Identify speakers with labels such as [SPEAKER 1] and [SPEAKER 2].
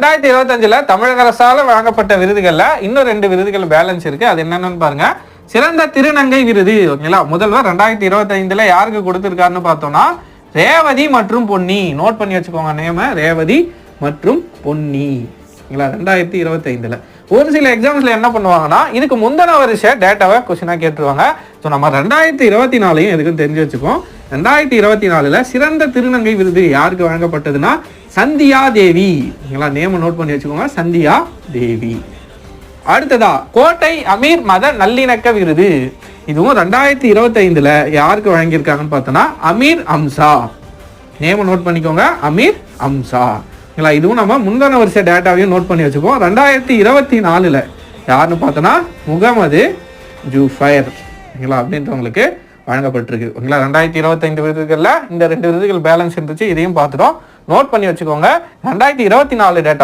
[SPEAKER 1] 2025 தமிழக அரசால வழங்கப்பட்ட விருதுகள்ல இன்னும் 2 விருதுகள் பேலன்ஸ் இருக்கு. அது என்னன்னு பாருங்க. சிறந்த திருநங்கை விருது. ஓகேங்களா, முதல்வர் 2025 யாருக்கு கொடுத்திருக்காருன்னு பார்த்தோம்னா ரேவதி மற்றும் பொன்னி. நோட் பண்ணி வச்சுக்கோங்க நேம, ரேவதி மற்றும் பொன்னி. 2025 ஒரு சில எக்ஸாம்ஸ்ல என்ன பண்ணுவாங்கன்னா இதுக்கு முந்தின வருஷ டேட்டாவை கொஸ்டினா கேட்டுருவாங்க. ஸோ நம்ம 2024 எதுக்கும் தெரிஞ்சு வச்சுக்கோம். 2024 சிறந்த திருநங்கை விருது யாருக்கு வழங்கப்பட்டதுன்னா சந்தியா தேவி. நேம நோட் பண்ணி வச்சுக்கோங்க, சந்தியா தேவி. அடுத்ததா கோட்டை அமீர் மத நல்லிணக்க விருது. இதுவும் 2025 யாருக்கு வழங்கியிருக்காங்கன்னு பார்த்தோன்னா அமீர் அம்சா. நேம நோட் பண்ணிக்கோங்க, அமீர் அம்சா. இதுவும் நம்ம முந்தின வருஷ டேட்டாவையும் நோட் பண்ணி வச்சுப்போம். 2024 யாருன்னு பார்த்தோன்னா முகமது ஜூஃபைர் அப்படின்றவங்களுக்கு வழங்கப்பட்டிருக்கு. ஓகேங்களா, 2025 விருதுகளில் இந்த 2 விருதுகள் பேலன்ஸ் இருந்துச்சு. இதையும் பார்த்துட்டோம், நோட் பண்ணி வச்சுக்கோங்க. 2024 டேட்டா